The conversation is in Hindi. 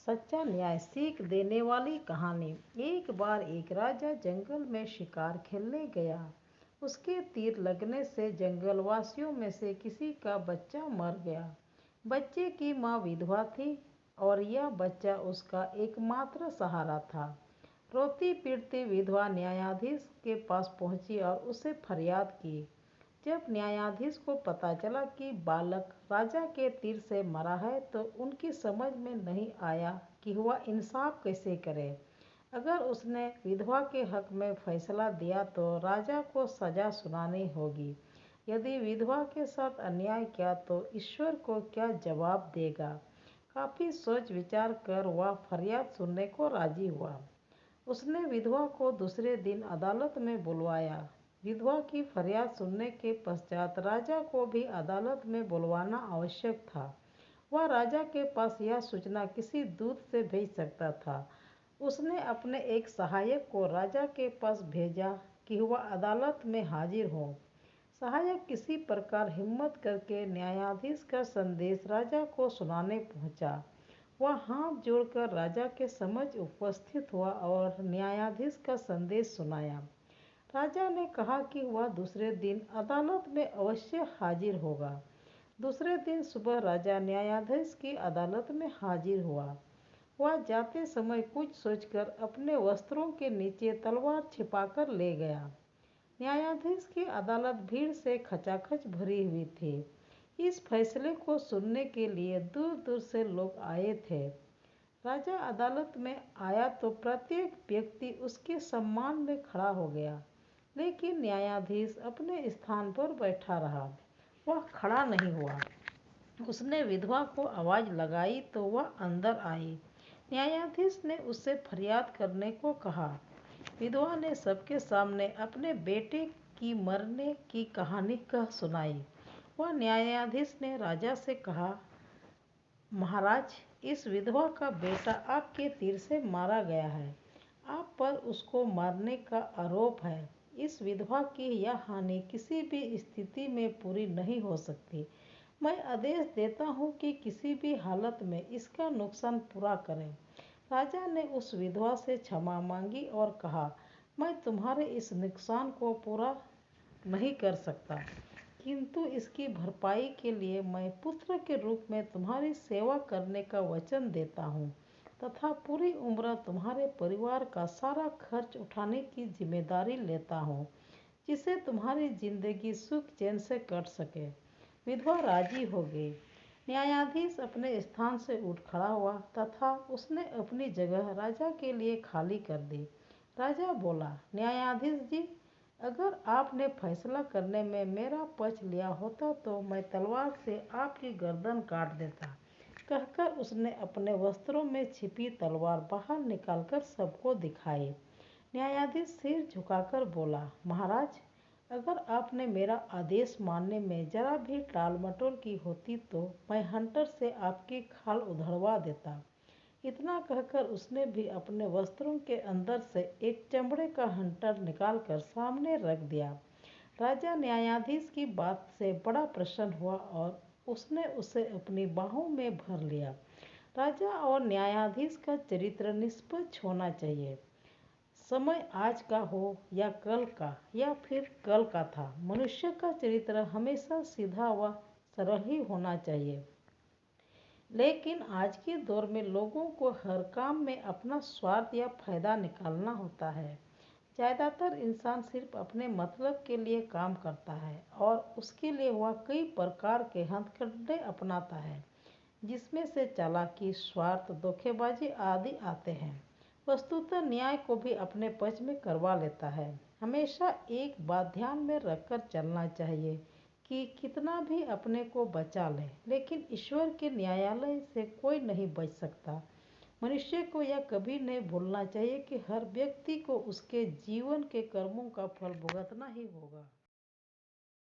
सच्चा न्याय सीख देने वाली कहानी। एक बार एक राजा जंगल में शिकार खेलने गया। उसके तीर लगने से जंगलवासियों में से किसी का बच्चा मर गया। बच्चे की माँ विधवा थी और यह बच्चा उसका एकमात्र सहारा था। रोती पीटती विधवा न्यायाधीश के पास पहुंची और उसे फरियाद की। जब न्यायाधीश को पता चला कि बालक राजा के तीर से मरा है तो उनकी समझ में नहीं आया कि वह इंसाफ कैसे करे। अगर उसने विधवा के हक में फैसला दिया तो राजा को सजा सुनानी होगी। यदि विधवा के साथ अन्याय किया तो ईश्वर को क्या जवाब देगा। काफ़ी सोच विचार कर वह फरियाद सुनने को राजी हुआ। उसने विधवा को दूसरे दिन अदालत में बुलवाया। विधवा की फरियाद सुनने के पश्चात राजा को भी अदालत में बुलवाना आवश्यक था। वह राजा के पास यह सूचना किसी दूत से भेज सकता था। उसने अपने एक सहायक को राजा के पास भेजा कि वह अदालत में हाजिर हो। सहायक किसी प्रकार हिम्मत करके न्यायाधीश का संदेश राजा को सुनाने पहुंचा। वह हाथ जोड़कर राजा के समक्ष उपस्थित हुआ और न्यायाधीश का संदेश सुनाया। राजा ने कहा कि वह दूसरे दिन अदालत में अवश्य हाजिर होगा। दूसरे दिन सुबह राजा न्यायाधीश की अदालत में हाजिर हुआ। वह जाते समय कुछ सोचकर अपने वस्त्रों के नीचे तलवार छिपाकर ले गया। न्यायाधीश की अदालत भीड़ से खचाखच भरी हुई थी। इस फैसले को सुनने के लिए दूर दूर से लोग आए थे। राजा अदालत में आया तो प्रत्येक व्यक्ति उसके सम्मान में खड़ा हो गया, लेकिन न्यायाधीश अपने स्थान पर बैठा रहा। वह खड़ा नहीं हुआ। उसने विधवा को आवाज़ लगाई तो वह अंदर आई। न्यायाधीश ने उससे फरियाद करने को कहा। विधवा ने सबके सामने अपने बेटे की मरने की कहानी कह सुनाई। वह न्यायाधीश ने राजा से कहा, महाराज, इस विधवा का बेटा आपके तीर से मारा गया है। आप पर उसको मारने का आरोप है। इस विधवा की यह हानि किसी भी स्थिति में पूरी नहीं हो सकती। मैं आदेश देता हूँ कि किसी भी हालत में इसका नुकसान पूरा करें। राजा ने उस विधवा से क्षमा मांगी और कहा, मैं तुम्हारे इस नुकसान को पूरा नहीं कर सकता, किंतु इसकी भरपाई के लिए मैं पुत्र के रूप में तुम्हारी सेवा करने का वचन देता हूँ तथा पूरी उम्र तुम्हारे परिवार का सारा खर्च उठाने की जिम्मेदारी लेता हूँ, जिससे तुम्हारी जिंदगी सुख चैन से कट सके। विधवा राजी हो गई। न्यायाधीश अपने स्थान से उठ खड़ा हुआ तथा उसने अपनी जगह राजा के लिए खाली कर दी। राजा बोला, न्यायाधीश जी, अगर आपने फैसला करने में मेरा पक्ष लिया होता तो मैं तलवार से आपकी गर्दन काट देता। कहकर उसने अपने वस्त्रों में छिपी तलवार बाहर निकालकर सबको दिखाई। न्यायाधीश सिर झुकाकर बोला, महाराज, अगर आपने मेरा आदेश मानने में जरा भी टाल मटोल की होती तो मैं हंटर से आपकी खाल उधड़वा देता। इतना कहकर उसने भी अपने वस्त्रों के अंदर से एक चमड़े का हंटर निकालकर सामने रख दिया। राजा न्यायाधीश की बात से बड़ा प्रसन्न हुआ और उसने उसे अपनी बाहों में भर लिया। राजा और न्यायाधीश का चरित्र निष्पक्ष होना चाहिए। समय आज का हो या कल का या फिर कल का था, मनुष्य का चरित्र हमेशा सीधा व सरल ही होना चाहिए। लेकिन आज के दौर में लोगों को हर काम में अपना स्वार्थ या फायदा निकालना होता है। ज़्यादातर इंसान सिर्फ अपने मतलब के लिए काम करता है और उसके लिए वह कई प्रकार के हथकंडे अपनाता है, जिसमें से चालाकी, स्वार्थ, धोखेबाजी आदि आते हैं। वस्तुतः न्याय को भी अपने पक्ष में करवा लेता है। हमेशा एक बात ध्यान में रखकर चलना चाहिए कि कितना भी अपने को बचा ले, लेकिन ईश्वर के न्यायालय से कोई नहीं बच सकता। मनुष्य को यह कभी नहीं भूलना चाहिए कि हर व्यक्ति को उसके जीवन के कर्मों का फल भुगतना ही होगा।